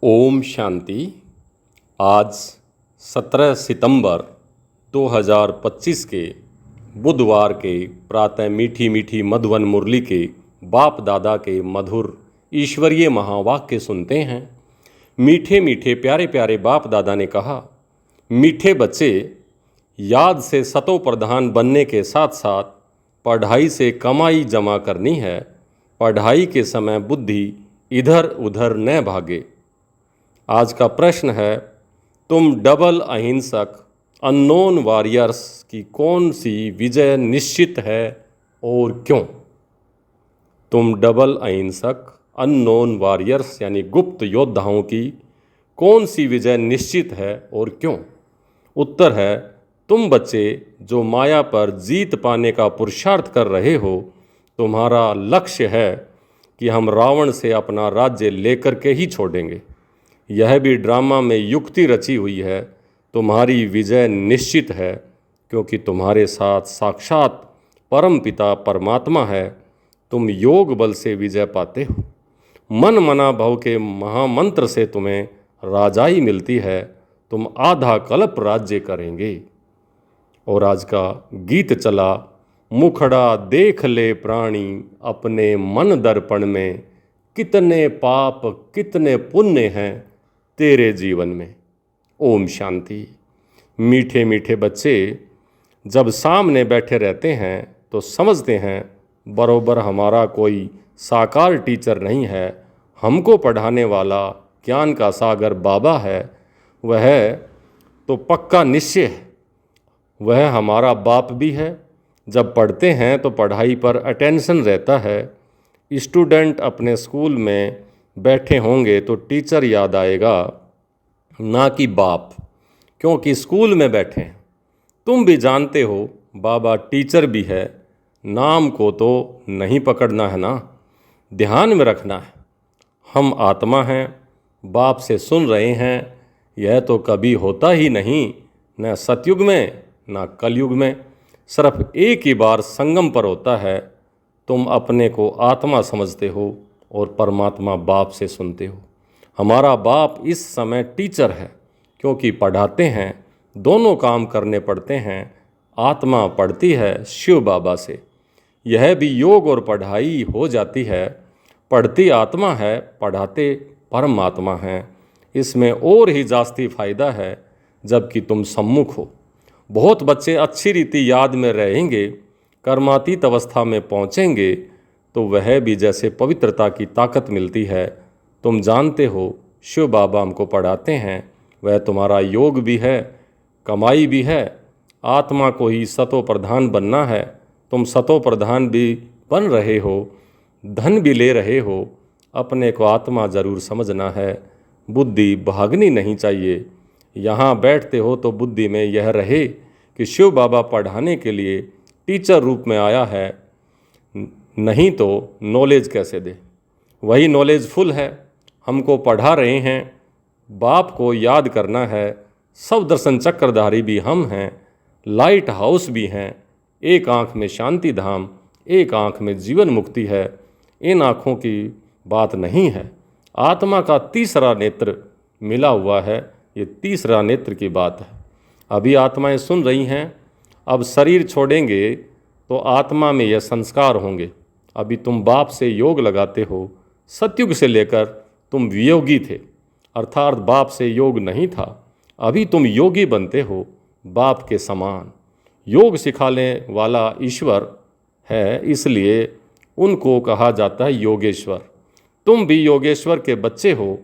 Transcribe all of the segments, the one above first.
ओम शांति। आज 17 सितंबर 2025 के बुधवार के प्रातः मीठी मीठी मधुवन मुरली के बाप दादा के मधुर ईश्वरीय महावाक्य सुनते हैं। मीठे मीठे प्यारे प्यारे बाप दादा ने कहा, मीठे बच्चे, याद से सतो प्रधान बनने के साथ साथ पढ़ाई से कमाई जमा करनी है। पढ़ाई के समय बुद्धि इधर उधर न भागे। आज का प्रश्न है, तुम डबल अहिंसक अननोन वॉरियर्स की कौन सी विजय निश्चित है और क्यों? तुम डबल अहिंसक अननोन वॉरियर्स यानी गुप्त योद्धाओं की कौन सी विजय निश्चित है और क्यों? उत्तर है, तुम बच्चे जो माया पर जीत पाने का पुरुषार्थ कर रहे हो, तुम्हारा लक्ष्य है कि हम रावण से अपना राज्य लेकर के ही छोड़ेंगे। यह भी ड्रामा में युक्ति रची हुई है। तुम्हारी विजय निश्चित है क्योंकि तुम्हारे साथ साक्षात परम पिता परमात्मा है। तुम योग बल से विजय पाते हो। मन मना भव के महामंत्र से तुम्हें राजाई मिलती है। तुम आधा कल्प राज्य करेंगे। और आज का गीत चला, मुखड़ा देख ले प्राणी अपने मन दर्पण में, कितने पाप कितने पुण्य हैं तेरे जीवन में। ओम शांति। मीठे मीठे बच्चे जब सामने बैठे रहते हैं तो समझते हैं बरोबर हमारा कोई साकार टीचर नहीं है। हमको पढ़ाने वाला ज्ञान का सागर बाबा है। वह तो पक्का निश्चय है, वह हमारा बाप भी है। जब पढ़ते हैं तो पढ़ाई पर अटेंशन रहता है। स्टूडेंट अपने स्कूल में बैठे होंगे तो टीचर याद आएगा, ना कि बाप, क्योंकि स्कूल में बैठे हैं। तुम भी जानते हो बाबा टीचर भी है। नाम को तो नहीं पकड़ना है ना, ध्यान में रखना है। हम आत्मा हैं, बाप से सुन रहे हैं। यह तो कभी होता ही नहीं, न सतयुग में न कलयुग में। सिर्फ एक ही बार संगम पर होता है। तुम अपने को आत्मा समझते हो और परमात्मा बाप से सुनते हो। हमारा बाप इस समय टीचर है क्योंकि पढ़ाते हैं। दोनों काम करने पड़ते हैं। आत्मा पढ़ती है शिव बाबा से। यह भी योग और पढ़ाई हो जाती है। पढ़ती आत्मा है, पढ़ाते परमात्मा हैं। इसमें और ही जास्ती फायदा है जबकि तुम सम्मुख हो। बहुत बच्चे अच्छी रीति याद में रहेंगे, कर्मातीत अवस्था में पहुँचेंगे तो वह भी जैसे पवित्रता की ताकत मिलती है। तुम जानते हो शिव बाबा हमको पढ़ाते हैं। वह तुम्हारा योग भी है, कमाई भी है। आत्मा को ही सतो प्रधान बनना है। तुम सतो प्रधान भी बन रहे हो, धन भी ले रहे हो। अपने को आत्मा ज़रूर समझना है। बुद्धि भागनी नहीं चाहिए। यहाँ बैठते हो तो बुद्धि में यह रहे कि शिव बाबा पढ़ाने के लिए टीचर रूप में आया है, नहीं तो नॉलेज कैसे दे। वही नॉलेज फुल है, हमको पढ़ा रहे हैं। बाप को याद करना है। सब दर्शन चक्रधारी भी हम हैं, लाइट हाउस भी हैं। एक आँख में शांति धाम, एक आँख में जीवन मुक्ति है। इन आँखों की बात नहीं है। आत्मा का तीसरा नेत्र मिला हुआ है। ये तीसरा नेत्र की बात है। अभी आत्माएं सुन रही हैं। अब शरीर छोड़ेंगे तो आत्मा में यह संस्कार होंगे। अभी तुम बाप से योग लगाते हो। सतयुग से लेकर तुम वियोगी थे, अर्थात बाप से योग नहीं था। अभी तुम योगी बनते हो, बाप के समान। योग सिखाने वाला ईश्वर है, इसलिए उनको कहा जाता है योगेश्वर। तुम भी योगेश्वर के बच्चे हो।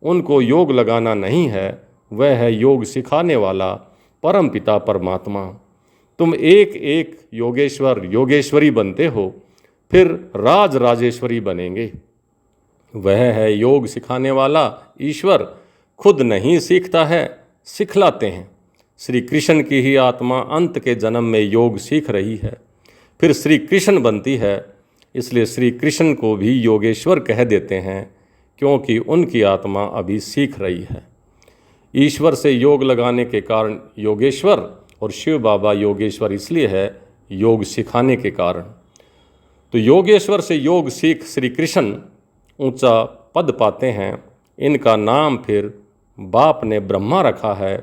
उनको योग लगाना नहीं है, वह है योग सिखाने वाला परम पिता परमात्मा। तुम एक एक योगेश्वर योगेश्वरी बनते हो, फिर राज राजेश्वरी बनेंगे। वह है योग सिखाने वाला ईश्वर। खुद नहीं सीखता है, सिखलाते हैं। श्री कृष्ण की ही आत्मा अंत के जन्म में योग सीख रही है, फिर श्री कृष्ण बनती है। इसलिए श्री कृष्ण को भी योगेश्वर कह देते हैं क्योंकि उनकी आत्मा अभी सीख रही है। ईश्वर से योग लगाने के कारण योगेश्वर, और शिव बाबा योगेश्वर इसलिए है योग सिखाने के कारण। तो योगेश्वर से योग सीख श्री कृष्ण ऊंचा पद पाते हैं। इनका नाम फिर बाप ने ब्रह्मा रखा है।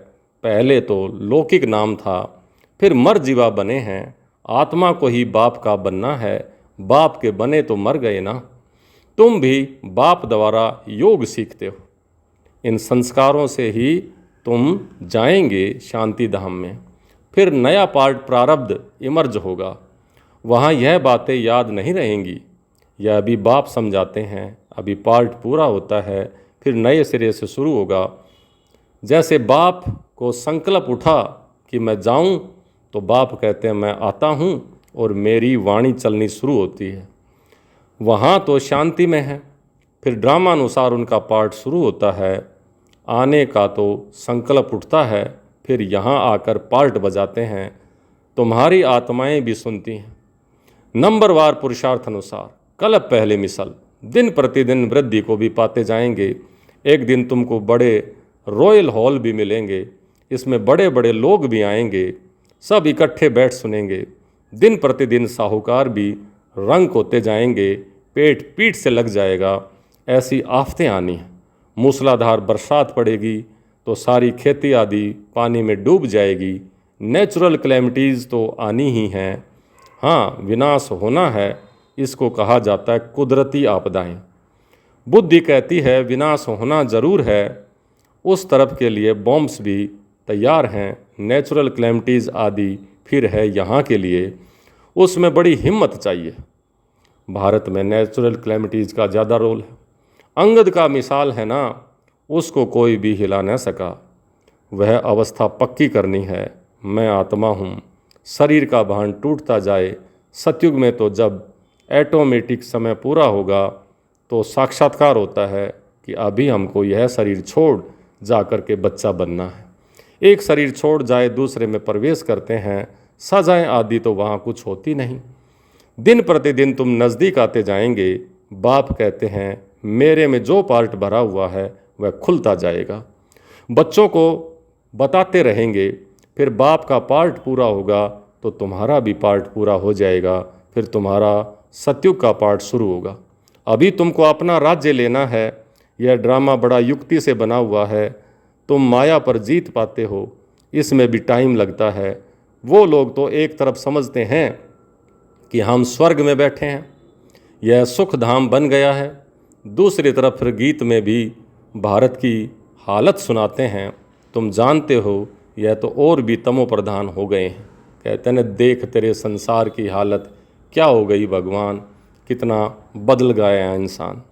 पहले तो लौकिक नाम था, फिर मर जीवा बने हैं। आत्मा को ही बाप का बनना है, बाप के बने तो मर गए ना। तुम भी बाप द्वारा योग सीखते हो। इन संस्कारों से ही तुम जाएंगे शांति धाम में। फिर नया पार्ट प्रारब्ध इमर्ज होगा, वहाँ यह बातें याद नहीं रहेंगी। यह अभी बाप समझाते हैं, अभी पार्ट पूरा होता है, फिर नए सिरे से शुरू होगा। जैसे बाप को संकल्प उठा कि मैं जाऊं, तो बाप कहते हैं मैं आता हूं, और मेरी वाणी चलनी शुरू होती है। वहाँ तो शांति में है, फिर ड्रामानुसार उनका पार्ट शुरू होता है। आने का तो संकल्प उठता है, फिर यहाँ आकर पार्ट बजाते हैं। तुम्हारी आत्माएं भी सुनती हैं। नंबरवार पुरुषार्थ अनुसार कल पहले मिसल दिन प्रतिदिन वृद्धि को भी पाते जाएंगे। एक दिन तुमको बड़े रॉयल हॉल भी मिलेंगे, इसमें बड़े बड़े लोग भी आएंगे, सब इकट्ठे बैठ सुनेंगे। दिन प्रतिदिन साहूकार भी रंग होते जाएंगे, पेट पीठ से लग जाएगा। ऐसी आफतें आनी हैं, मूसलाधार बरसात पड़ेगी तो सारी खेती आदि पानी में डूब जाएगी। नेचुरल क्लैमिटीज़ तो आनी ही हैं। हाँ, विनाश होना है, इसको कहा जाता है कुदरती आपदाएं। बुद्धि कहती है विनाश होना ज़रूर है, उस तरफ के लिए बॉम्ब्स भी तैयार हैं। नेचुरल क्लैमिटीज़ आदि फिर है यहाँ के लिए, उसमें बड़ी हिम्मत चाहिए। भारत में नेचुरल क्लैमिटीज़ का ज़्यादा रोल है। अंगद का मिसाल है ना, उसको कोई भी हिला न सका। वह अवस्था पक्की करनी है। मैं आत्मा हूँ, शरीर का भान टूटता जाए। सतयुग में तो जब ऐटोमेटिक समय पूरा होगा तो साक्षात्कार होता है कि अभी हमको यह शरीर छोड़ जा कर के बच्चा बनना है। एक शरीर छोड़ जाए दूसरे में प्रवेश करते हैं, सजाएं आदि तो वहाँ कुछ होती नहीं। दिन प्रतिदिन तुम नज़दीक आते जाएंगे। बाप कहते हैं मेरे में जो पार्ट भरा हुआ है वह खुलता जाएगा। बच्चों को बताते रहेंगे, फिर बाप का पार्ट पूरा होगा तो तुम्हारा भी पार्ट पूरा हो जाएगा, फिर तुम्हारा सतयुग का पार्ट शुरू होगा। अभी तुमको अपना राज्य लेना है। यह ड्रामा बड़ा युक्ति से बना हुआ है, तुम माया पर जीत पाते हो, इसमें भी टाइम लगता है। वो लोग तो एक तरफ समझते हैं कि हम स्वर्ग में बैठे हैं, यह सुख धाम बन गया है, दूसरी तरफ फिर गीत में भी भारत की हालत सुनाते हैं। तुम जानते हो यह तो और भी तमो प्रधान हो गए हैं। कहते हैं देख तेरे संसार की हालत क्या हो गई भगवान, कितना बदल गया है इंसान।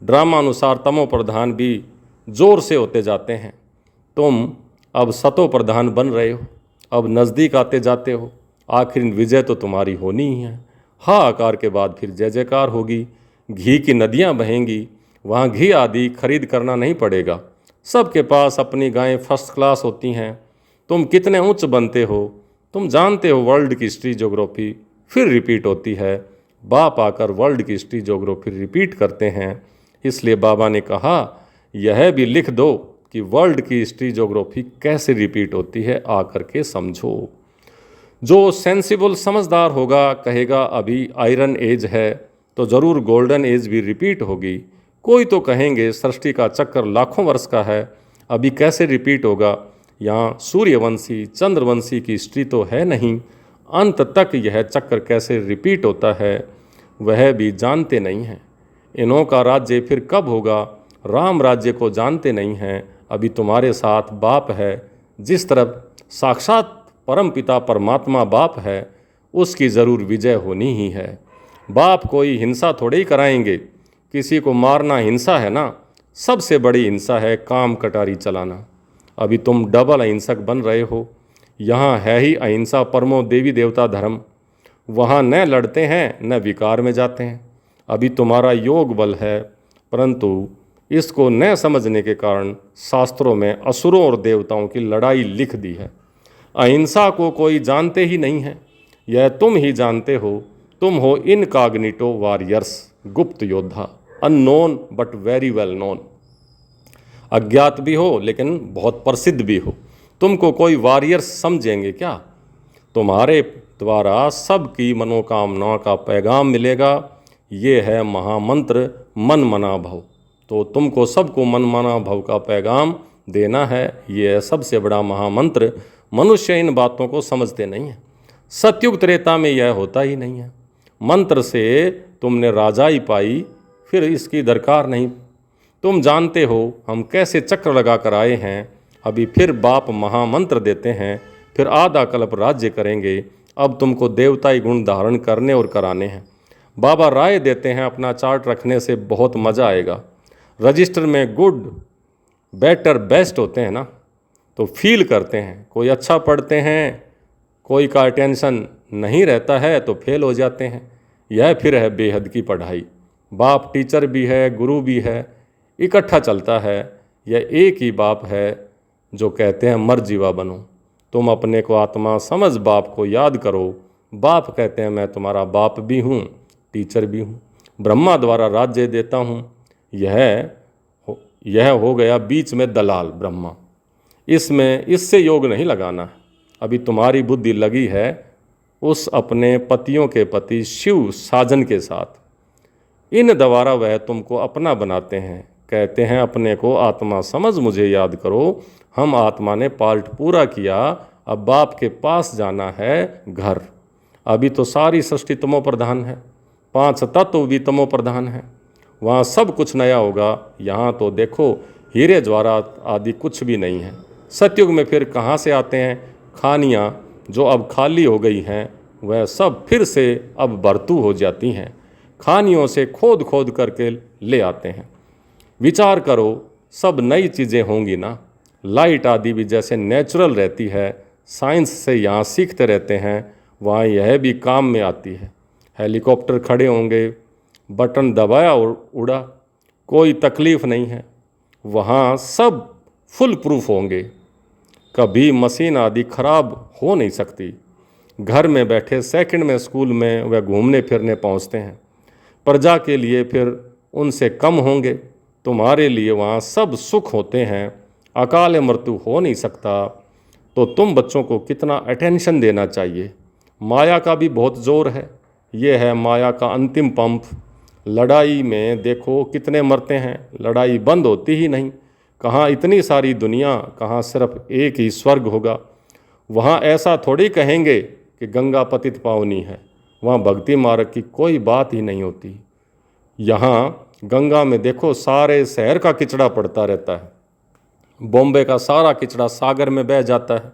ड्रामा अनुसार तमो प्रधान भी जोर से होते जाते हैं। तुम अब सतो प्रधान बन रहे हो, अब नज़दीक आते जाते हो। आखिर विजय तो तुम्हारी होनी ही है। हा आकार के बाद फिर जय जयकार होगी, घी की नदियाँ बहेंगी। वहाँ घी आदि खरीद करना नहीं पड़ेगा, सबके पास अपनी गायें फर्स्ट क्लास होती हैं। तुम कितने उच्च बनते हो, तुम जानते हो। वर्ल्ड की हिस्ट्री ज्योग्राफी फिर रिपीट होती है। बाप आकर वर्ल्ड की हिस्ट्री ज्योग्राफी रिपीट करते हैं। इसलिए बाबा ने कहा यह भी लिख दो कि वर्ल्ड की हिस्ट्री ज्योग्राफी कैसे रिपीट होती है, आकर के समझो। जो सेंसिबल समझदार होगा कहेगा अभी आयरन एज है तो ज़रूर गोल्डन एज भी रिपीट होगी। कोई तो कहेंगे सृष्टि का चक्कर लाखों वर्ष का है, अभी कैसे रिपीट होगा। यहाँ सूर्यवंशी चंद्रवंशी की हिस्ट्री तो है नहीं, अंत तक यह चक्र कैसे रिपीट होता है वह भी जानते नहीं हैं। इन्हों का राज्य फिर कब होगा, राम राज्य को जानते नहीं हैं। अभी तुम्हारे साथ बाप है, जिस तरफ साक्षात परम पिता परमात्मा बाप है, उसकी ज़रूर विजय होनी ही है। बाप कोई हिंसा थोड़े ही कराएंगे, किसी को मारना हिंसा है ना। सबसे बड़ी हिंसा है काम कटारी चलाना। अभी तुम डबल अहिंसक बन रहे हो। यहाँ है ही अहिंसा परमो देवी देवता धर्म, वहाँ न लड़ते हैं न विकार में जाते हैं। अभी तुम्हारा योग बल है, परंतु इसको न समझने के कारण शास्त्रों में असुरों और देवताओं की लड़ाई लिख दी है। अहिंसा को कोई जानते ही नहीं है, यह तुम ही जानते हो। तुम हो इनकॉग्निटो वॉरियर्स, गुप्त योद्धा, unknown but very well known. अज्ञात भी हो लेकिन बहुत प्रसिद्ध भी हो। तुमको कोई वॉरियर्स समझेंगे क्या? तुम्हारे द्वारा सबकी मनोकामना का पैगाम मिलेगा। ये है महामंत्र मन मना भव। तो तुमको सबको मनमाना भव का पैगाम देना है। ये सबसे बड़ा महामंत्र। मनुष्य इन बातों को समझते नहीं है। सतयुग त्रेता में यह होता ही नहीं है। मंत्र से तुमने राजाई पाई, फिर इसकी दरकार नहीं। तुम जानते हो हम कैसे चक्र लगा कर आए हैं। अभी फिर बाप महामंत्र देते हैं, फिर आधा कल्प राज्य करेंगे। अब तुमको देवताई गुण धारण करने और कराने हैं। बाबा राय देते हैं अपना चार्ट रखने से बहुत मज़ा आएगा। रजिस्टर में गुड, बेटर, बेस्ट होते हैं ना, तो फील करते हैं। कोई अच्छा पढ़ते हैं, कोई का अटेंशन नहीं रहता है तो फेल हो जाते हैं। यह फिर है बेहद की पढ़ाई। बाप टीचर भी है, गुरु भी है, इकट्ठा चलता है। यह एक ही बाप है जो कहते हैं मर जीवा बनो। तुम अपने को आत्मा समझ बाप को याद करो। बाप कहते हैं मैं तुम्हारा बाप भी हूँ, टीचर भी हूँ। ब्रह्मा द्वारा राज्य देता हूँ। यह हो गया बीच में दलाल ब्रह्मा। इससे योग नहीं लगाना है। अभी तुम्हारी बुद्धि लगी है उस अपने पतियों के पति शिव साजन के साथ। इन द्वारा वह तुमको अपना बनाते हैं। कहते हैं अपने को आत्मा समझ मुझे याद करो। हम आत्मा ने पार्ट पूरा किया, अब बाप के पास जाना है घर। अभी तो सारी सृष्टि तमो प्रधान है, 5 तत्व भी तमो प्रधान है। वहाँ सब कुछ नया होगा। यहाँ तो देखो हीरे ज्वारात आदि कुछ भी नहीं है। सतयुग में फिर कहाँ से आते हैं? खानियाँ जो अब खाली हो गई हैं वह सब फिर से अब भरतू हो जाती हैं। खानियों से खोद खोद करके ले आते हैं। विचार करो, सब नई चीज़ें होंगी ना। लाइट आदि भी जैसे नेचुरल रहती है, साइंस से यहाँ सीखते रहते हैं, वहाँ यह भी काम में आती है। हेलीकॉप्टर खड़े होंगे, बटन दबाया और उड़ा, कोई तकलीफ़ नहीं है। वहाँ सब फुल प्रूफ होंगे, कभी मशीन आदि खराब हो नहीं सकती। घर में बैठे सेकंड में स्कूल में वह घूमने फिरने पहुँचते हैं। प्रजा के लिए फिर उनसे कम होंगे। तुम्हारे लिए वहाँ सब सुख होते हैं, अकाल मृत्यु हो नहीं सकता। तो तुम बच्चों को कितना अटेंशन देना चाहिए। माया का भी बहुत जोर है। ये है माया का अंतिम पंप। लड़ाई में देखो कितने मरते हैं, लड़ाई बंद होती ही नहीं। कहाँ इतनी सारी दुनिया, कहाँ सिर्फ एक ही स्वर्ग होगा। वहाँ ऐसा थोड़ी कहेंगे कि गंगा पतित पावनी है। वहाँ भक्ति मार्ग की कोई बात ही नहीं होती। यहाँ गंगा में देखो सारे शहर का किचड़ा पड़ता रहता है। बॉम्बे का सारा किचड़ा सागर में बह जाता है।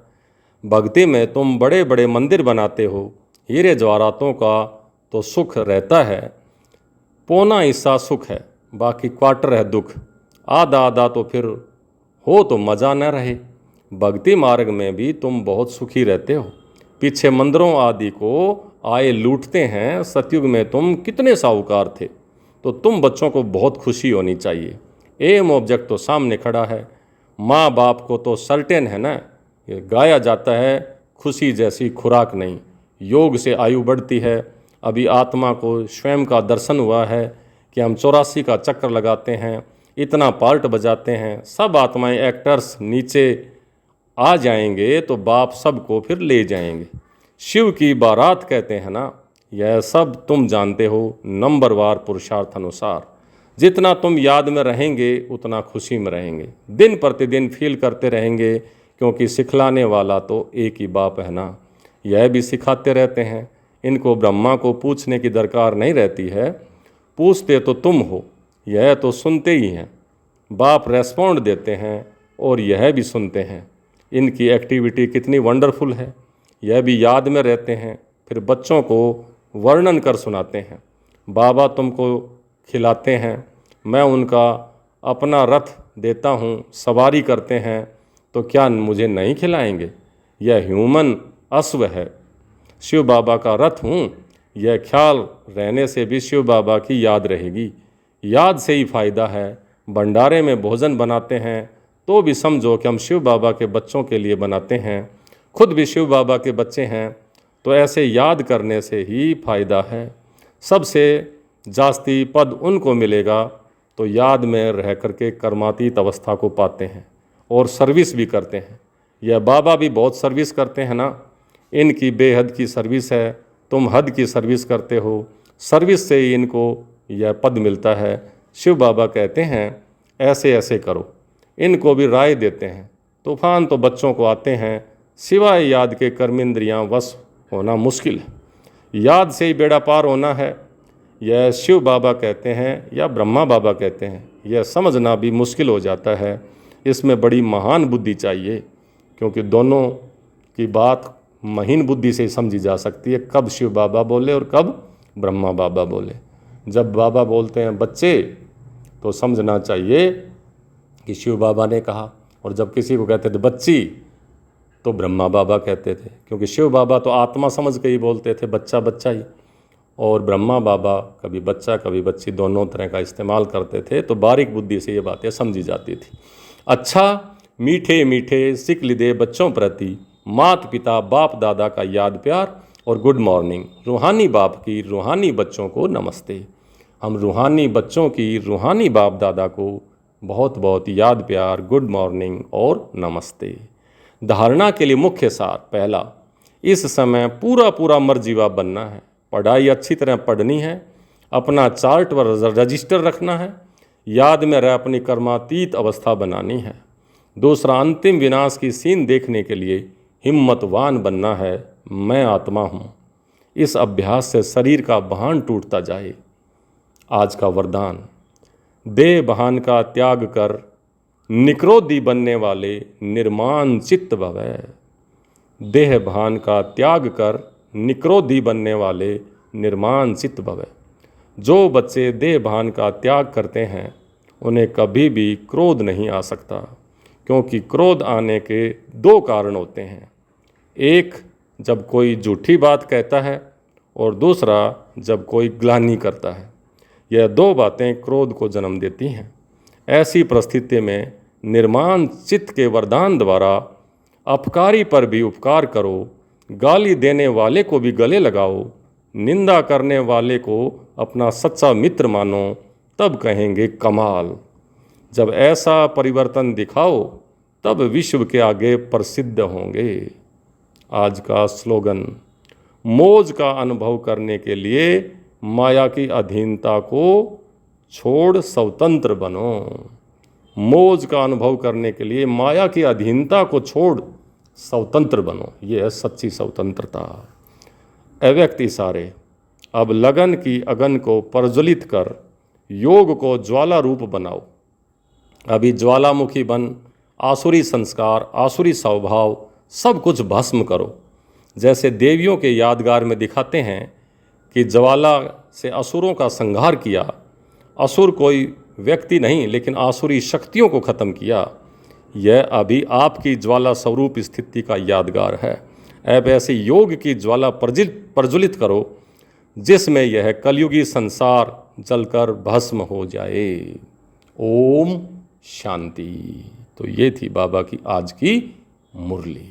भक्ति में तुम बड़े बड़े मंदिर बनाते हो, हीरे जवाहरातों का तो सुख रहता है। पौना हिस्सा सुख है, बाकी क्वार्टर है दुख। आधा आधा तो फिर हो तो मज़ा न रहे। भक्ति मार्ग में भी तुम बहुत सुखी रहते हो। पीछे मंदिरों आदि को आए लूटते हैं। सतयुग में तुम कितने साहूकार थे। तो तुम बच्चों को बहुत खुशी होनी चाहिए। एम ऑब्जेक्ट तो सामने खड़ा है। माँ बाप को तो सर्टेन है ना, ये गाया जाता है, खुशी जैसी खुराक नहीं। योग से आयु बढ़ती है। अभी आत्मा को स्वयं का दर्शन हुआ है कि हम 84 का चक्र लगाते हैं, इतना पार्ट बजाते हैं। सब आत्माएं एक्टर्स नीचे आ जाएंगे तो बाप सबको फिर ले जाएंगे। शिव की बारात कहते हैं ना, यह सब तुम जानते हो नंबरवार पुरुषार्थ अनुसार। जितना तुम याद में रहेंगे उतना खुशी में रहेंगे, दिन प्रतिदिन फील करते रहेंगे, क्योंकि सिखलाने वाला तो एक ही बाप है ना। यह भी सिखाते रहते हैं। इनको ब्रह्मा को पूछने की दरकार नहीं रहती है, पूछते तो तुम हो, यह तो सुनते ही हैं। बाप रेस्पॉन्ड देते हैं और यह भी सुनते हैं। इनकी एक्टिविटी कितनी वंडरफुल है, यह भी याद में रहते हैं। फिर बच्चों को वर्णन कर सुनाते हैं। बाबा तुमको खिलाते हैं, मैं उनका अपना रथ देता हूँ, सवारी करते हैं, तो क्या मुझे नहीं खिलाएंगे? यह ह्यूमन अश्व है, शिव बाबा का रथ हूँ। यह ख्याल रहने से भी शिव बाबा की याद रहेगी। याद से ही फायदा है। भंडारे में भोजन बनाते हैं तो भी समझो कि हम शिव बाबा के बच्चों के लिए बनाते हैं। खुद भी शिव बाबा के बच्चे हैं, तो ऐसे याद करने से ही फायदा है। सबसे जास्ती पद उनको मिलेगा तो याद में रह करके कर्मातीत अवस्था को पाते हैं और सर्विस भी करते हैं। यह बाबा भी बहुत सर्विस करते हैं ना, इनकी बेहद की सर्विस है। तुम हद की सर्विस करते हो, सर्विस से ही इनको यह पद मिलता है। शिव बाबा कहते हैं ऐसे ऐसे करो। इनको भी राय देते हैं। तूफान तो बच्चों को आते हैं, सिवाय याद के कर्मेंद्रियां वश होना मुश्किल है। याद से ही बेड़ा पार होना है, यह शिव बाबा कहते हैं या ब्रह्मा बाबा कहते हैं, यह समझना भी मुश्किल हो जाता है। इसमें बड़ी महान बुद्धि चाहिए, क्योंकि दोनों की बात महीन बुद्धि से समझी जा सकती है, कब शिव बाबा बोले और कब ब्रह्मा बाबा बोले। जब बाबा बोलते हैं बच्चे, तो समझना चाहिए कि शिव बाबा ने कहा, और जब किसी को कहते थे बच्ची, तो ब्रह्मा बाबा कहते थे, क्योंकि शिव बाबा तो आत्मा समझ के ही बोलते थे, बच्चा बच्चा ही, और ब्रह्मा बाबा कभी बच्चा कभी बच्ची दोनों तरह का इस्तेमाल करते थे। तो बारीक बुद्धि से ये बातें समझी जाती थी। अच्छा, मीठे मीठे सिकल दे बच्चों प्रति माता पिता बाप दादा का याद प्यार और गुड मॉर्निंग। रूहानी बाप की रूहानी बच्चों को नमस्ते। हम रूहानी बच्चों की रूहानी बाप दादा को बहुत बहुत याद प्यार, गुड मॉर्निंग और नमस्ते। धारणा के लिए मुख्य सार, पहला, इस समय पूरा पूरा मर्जीवा बनना है। पढ़ाई अच्छी तरह पढ़नी है, अपना चार्ट व रजिस्टर रखना है, याद में रह अपनी कर्मातीत अवस्था बनानी है। दूसरा, अंतिम विनाश की सीन देखने के लिए हिम्मतवान बनना है, मैं आत्मा हूँ। इस अभ्यास से शरीर का भान टूटता जाए। आज का वरदान, देह भान का त्याग कर निक्रोधी बनने वाले निर्माण चित्त भवै। देह भान का त्याग कर निक्रोधी बनने वाले निर्माण चित्त भवै। जो बच्चे देह भान का त्याग करते हैं, उन्हें कभी भी क्रोध नहीं आ सकता, क्योंकि क्रोध आने के दो कारण होते हैं। एक, जब कोई झूठी बात कहता है, और दूसरा, जब कोई ग्लानि करता है। यह दो बातें क्रोध को जन्म देती हैं। ऐसी परिस्थिति में निर्माण चित्त के वरदान द्वारा अपकारी पर भी उपकार करो, गाली देने वाले को भी गले लगाओ, निंदा करने वाले को अपना सच्चा मित्र मानो, तब कहेंगे कमाल। जब ऐसा परिवर्तन दिखाओ, तब विश्व के आगे प्रसिद्ध होंगे। आज का स्लोगन, मौज का अनुभव करने के लिए माया की अधीनता को छोड़ स्वतंत्र बनो। मौज का अनुभव करने के लिए माया की अधीनता को छोड़ स्वतंत्र बनो। ये है सच्ची स्वतंत्रता। अव्यक्त इशारे, अब लगन की अगन को प्रज्वलित कर योग को ज्वाला रूप बनाओ। अभी ज्वालामुखी बन आसुरी संस्कार, आसुरी स्वभाव सब कुछ भस्म करो। जैसे देवियों के यादगार में दिखाते हैं कि ज्वाला से असुरों का संहार किया। असुर कोई व्यक्ति नहीं, लेकिन आसुरी शक्तियों को ख़त्म किया। यह अभी आपकी ज्वाला स्वरूप स्थिति का यादगार है। अब ऐसे योग की ज्वाला प्रज्वलित करो, जिसमें यह कलयुगी संसार जलकर भस्म हो जाए। ओम शांति। तो ये थी बाबा की आज की मुरली।